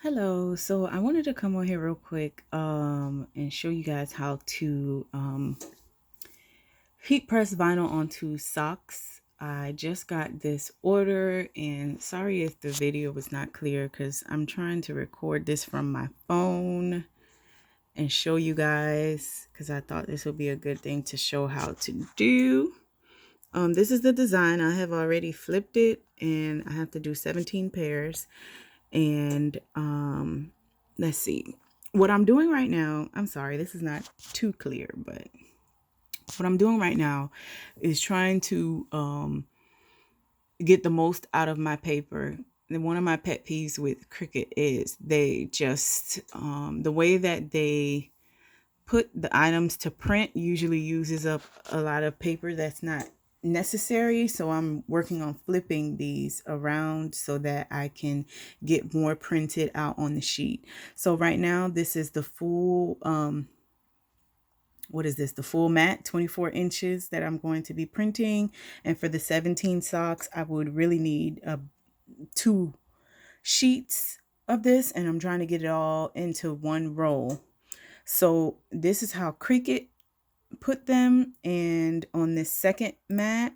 Hello. So I wanted to come on here real quick and show you guys how to heat press vinyl onto socks. I just got this order and sorry if the video was not clear because I'm trying to record this from my phone and show you guys because I thought this would be a good thing to show how to do. This is the design. I have already flipped it and I have to do 17 pairs. And let's see. What I'm doing right now, I'm sorry, this is not too clear, but what I'm doing right now is trying to get the most out of my paper. And one of my pet peeves with Cricut is they just, the way that they put the items to print usually uses up a lot of paper that's not necessary. So I'm working on flipping these around so that I can get more printed out on the sheet. So right now this is the full what is this, the full mat, 24 inches that I'm going to be printing. And for the 17 socks I would really need two sheets of this, and I'm trying to get it all into one roll. So this is how Cricut put them. And on this second mat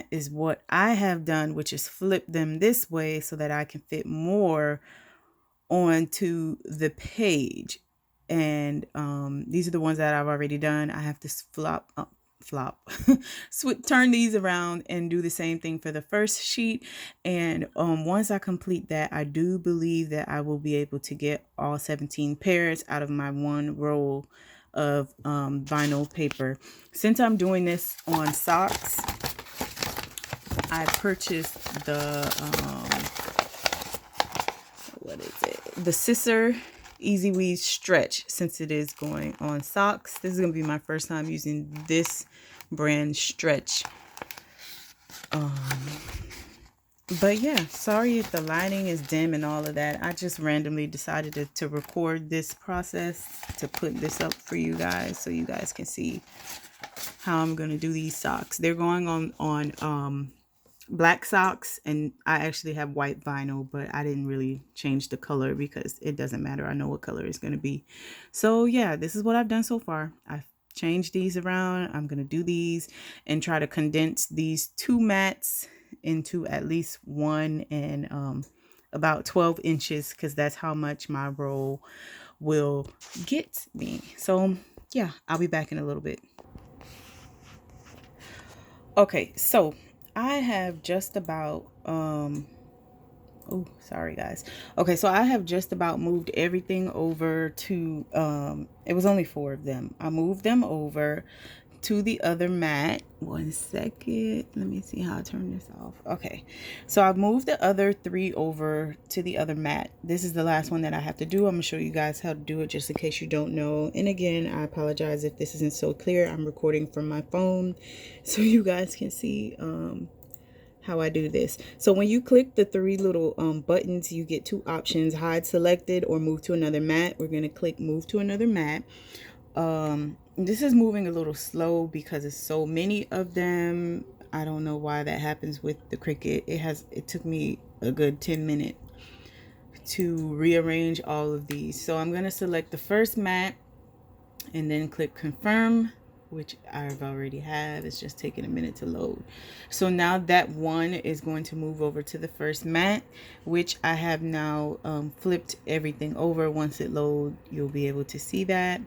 is what I have done, which is flip them this way so that I can fit more onto the page. And these are the ones that I've already done. I have to flop turn these around and do the same thing for the first sheet. And once I complete that, I do believe that I will be able to get all 17 pairs out of my one roll of vinyl paper. Since I'm doing this on socks, I purchased the what is it, the Scissor Easy Weave Stretch. Since it is going on socks, this is gonna be my first time using this brand stretch. But yeah, sorry if the lighting is dim and all of that. I just randomly decided to record this process to put this up for you guys so you guys can see how I'm gonna do these socks. They're going on black socks, and I actually have white vinyl, but I didn't really change the color because it doesn't matter. I know what color it's going to be. So yeah, this is what I've done so far. I've changed these around. I'm going to do these and try to condense these two mats into at least one, and about 12 inches because that's how much my roll will get me. So yeah, I'll be back in a little bit. Okay, so I have just about oh, sorry guys. Okay, so I have just about moved everything over to it was only four of them. I moved them over to the other mat. One second. Let me see how I turn this off. Okay. So I've moved the other three over to the other mat. This is the last one that I have to do. I'm going to show you guys how to do it just in case you don't know. And again, I apologize if this isn't so clear. I'm recording from my phone so you guys can see how I do this. So when you click the three little buttons, you get two options: hide selected or move to another mat. We're going to click move to another mat. This is moving a little slow because it's so many of them. I don't know why that happens with the Cricut. It took me a good 10 minutes to rearrange all of these. So I'm going to select the first mat and then click confirm, which I've already have. It's just taking a minute to load. So now that one is going to move over to the first mat, which I have now flipped everything over. Once it loads, you'll be able to see that.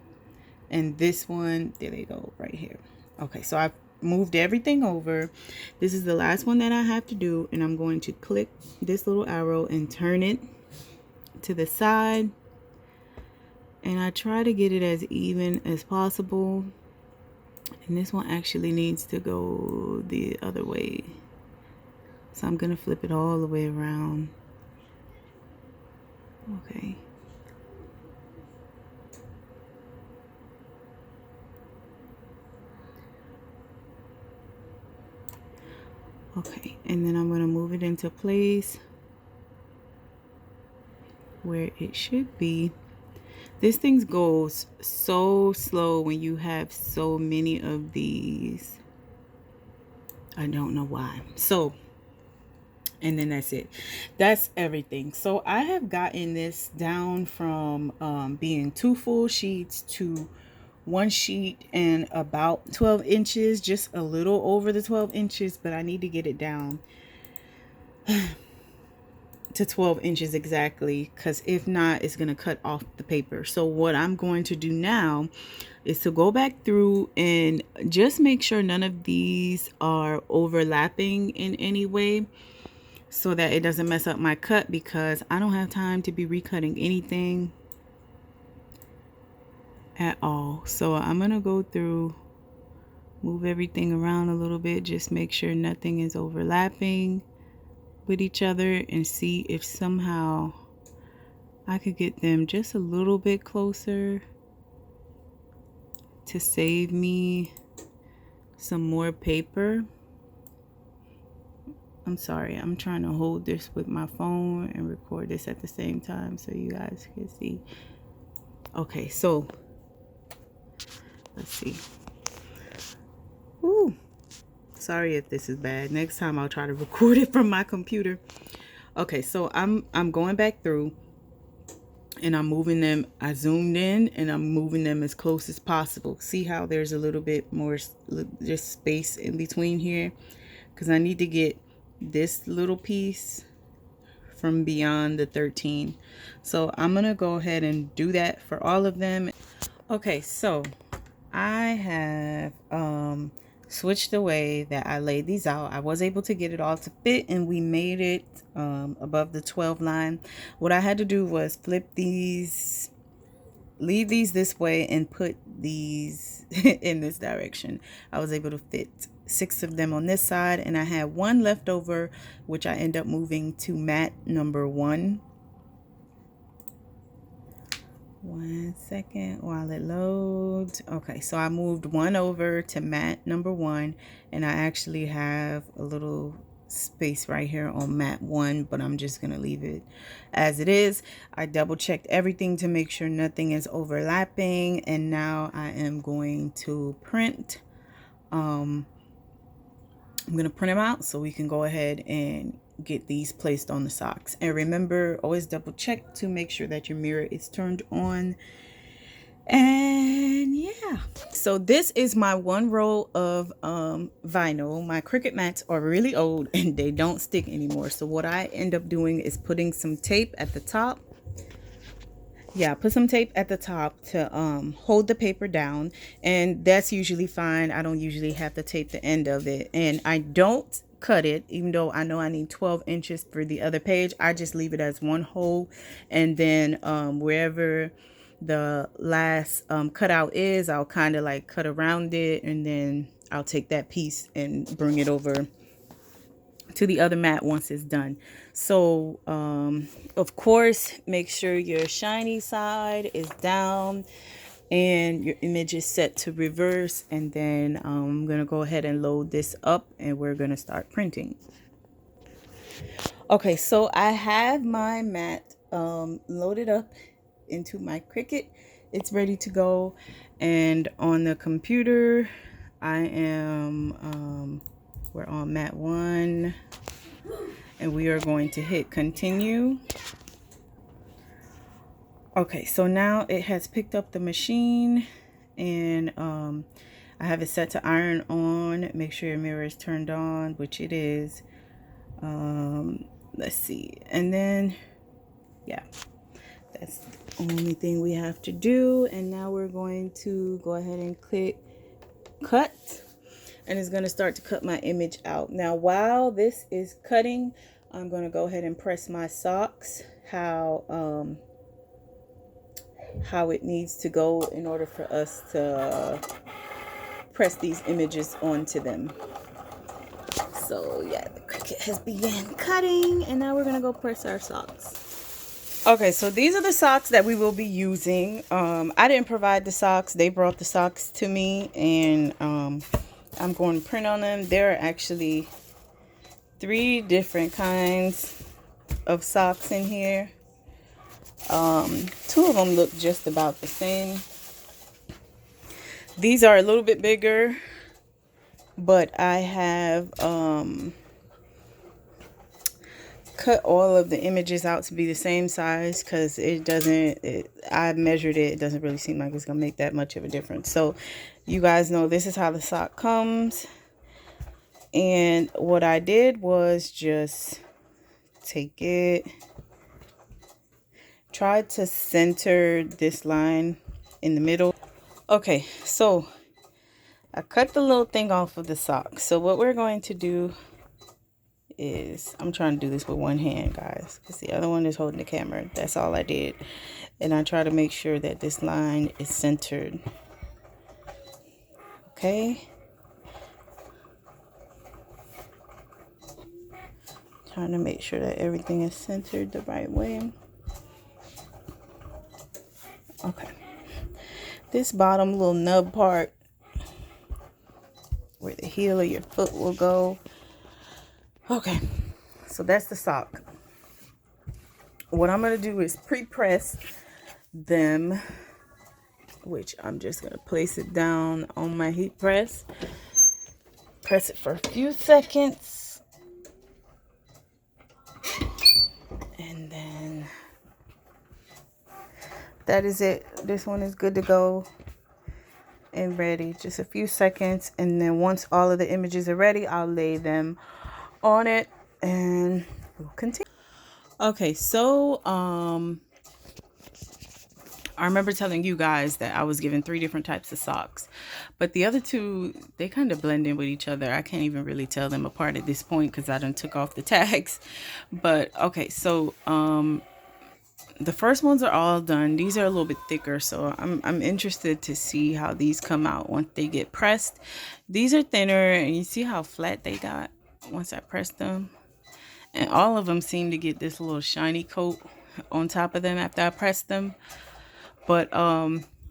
And this one, there they go, right here. Okay, so I've moved everything over. This is the last one that I have to do, and I'm going to click this little arrow and turn it to the side. And I try to get it as even as possible. And this one actually needs to go the other way. So I'm going to flip it all the way around. Okay. Okay, and then I'm going to move it into place where it should be. This thing goes so slow when you have so many of these. I don't know why. So And then that's it. That's everything. So I have gotten this down from being 2 full sheets to 1 sheet and about 12 inches, just a little over the 12 inches, but I need to get it down to 12 inches exactly, because if not, it's going to cut off the paper. So what I'm going to do now is to go back through and just make sure none of these are overlapping in any way, so that it doesn't mess up my cut, because I don't have time to be recutting anything at all. So I'm gonna go through, move everything around a little bit, just make sure nothing is overlapping with each other, and see if somehow I could get them just a little bit closer to save me some more paper. I'm sorry, I'm trying to hold this with my phone and record this at the same time so you guys can see. Okay, so let's see. Ooh, sorry if this is bad. Next time I'll try to record it from my computer. Okay, so I'm going back through and I'm moving them. I zoomed in and I'm moving them as close as possible. See how there's a little bit more just space in between here, because I need to get this little piece from beyond the 13. So I'm gonna go ahead and do that for all of them. Okay, so I have switched the way that I laid these out. I was able to get it all to fit, and we made it above the 12 line. What I had to do was flip these, leave these this way, and put these in this direction. I was able to fit 6 of them on this side, and I had one left over, which I end up moving to mat number 1. One second while it loads. Okay, so I moved one over to mat number 1, and I actually have a little space right here on mat 1, but I'm just gonna leave it as it is. I double checked everything to make sure nothing is overlapping, and now I am going to print. I'm gonna print them out so we can go ahead and get these placed on the socks. And remember, always double check to make sure that your mirror is turned on. And yeah, so this is my one roll of vinyl. My Cricut mats are really old and they don't stick anymore, so what I end up doing is putting some tape at the top. Yeah, put some tape at the top to hold the paper down, and that's usually fine. I don't usually have to tape the end of it, and I don't cut it, even though I know I need 12 inches for the other page. I just leave it as one hole, and then wherever the last cutout is, I'll kind of like cut around it, and then I'll take that piece and bring it over to the other mat once it's done. So of course, make sure your shiny side is down and your image is set to reverse, and then I'm gonna go ahead and load this up and we're gonna start printing. Okay, so I have my mat loaded up into my Cricut. It's ready to go, and on the computer I am we're on mat 1, and we are going to hit continue. Okay, so now it has picked up the machine, and I have it set to iron on. Make sure your mirror is turned on, which it is. Let's see, and then yeah, that's the only thing we have to do. And now we're going to go ahead and click cut, and it's going to start to cut my image out. Now while this is cutting, I'm going to go ahead and press my socks how it needs to go in order for us to press these images onto them. So yeah, the Cricut has begun cutting, and now we're going to go press our socks. Okay, so these are the socks that we will be using. I didn't provide the socks. They brought the socks to me, and I'm going to print on them. There are actually 3 different kinds of socks in here. 2 of them look just about the same. These are a little bit bigger, but I have cut all of the images out to be the same size because I measured it. It doesn't really seem like it's going to make that much of a difference. So you guys know this is how the sock comes. And what I did was just take it, try to center this line in the middle. Okay, so I cut the little thing off of the sock. So what we're going to do is, I'm trying to do this with one hand, guys, because the other one is holding the camera. That's all I did. And I try to make sure that this line is centered. Okay. Trying to make sure that everything is centered the right way. Okay. This bottom little nub part, where the heel of your foot will go. Okay, so that's the sock. What I'm going to do is pre-press them, which I'm just going to place it down on my heat press. Press it for a few seconds. And then that is it. This one is good to go and ready. Just a few seconds. And then once all of the images are ready, I'll lay them on it and we'll continue. Okay, so I remember telling you guys that I was given 3 different types of socks, but the other 2, they kind of blend in with each other. I can't even really tell them apart at this point because I done took off the tags. But okay, so the first ones are all done. These are a little bit thicker, so I'm interested to see how these come out once they get pressed. These are thinner, and you see how flat they got once I pressed them. And all of them seem to get this little shiny coat on top of them after I pressed them. But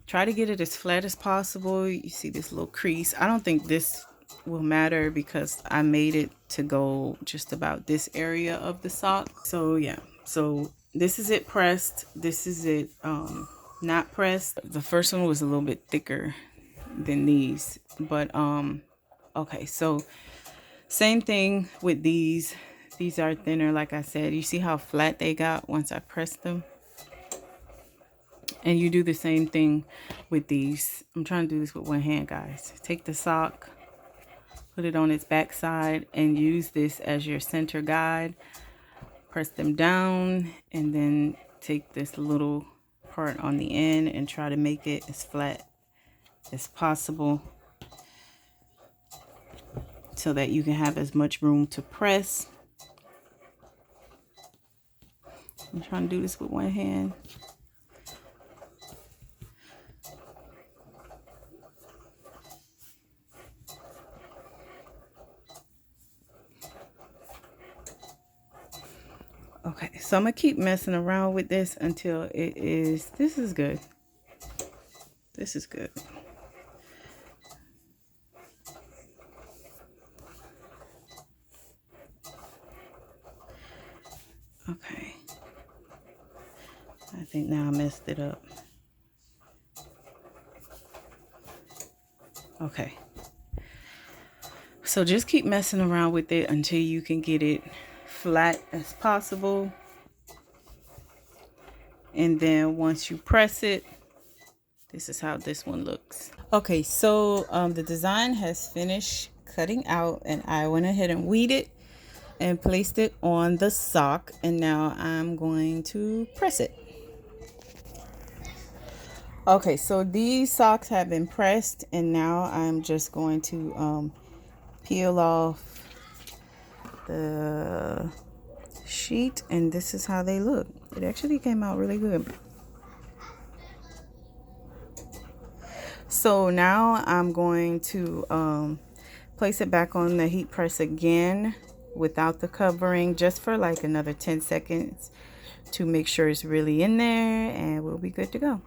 try to get it as flat as possible. You see this little crease. I don't think this will matter because I made it to go just about this area of the sock. So yeah, so this is it pressed. This is it not pressed. The first one was a little bit thicker than these, but okay, so same thing with these. These are thinner, like I said. You see how flat they got once I pressed them? And you do the same thing with these. I'm trying to do this with one hand, guys. Take the sock, put it on its back side, and use this as your center guide. Press them down, and then take this little part on the end and try to make it as flat as possible so that you can have as much room to press. I'm trying to do this with one hand. Okay, so I'm gonna keep messing around with this until it is, this is good. This is good. Okay. I think now I messed it up. Okay. So just keep messing around with it until you can get it flat as possible. And then once you press it, this is how this one looks. Okay, so the design has finished cutting out, and I went ahead and weeded and placed it on the sock, and now I'm going to press it. Okay, so these socks have been pressed, and now I'm just going to peel off the sheet, and this is how they look. It actually came out really good. So now I'm going to place it back on the heat press again without the covering, just for like another 10 seconds to make sure it's really in there, and we'll be good to go.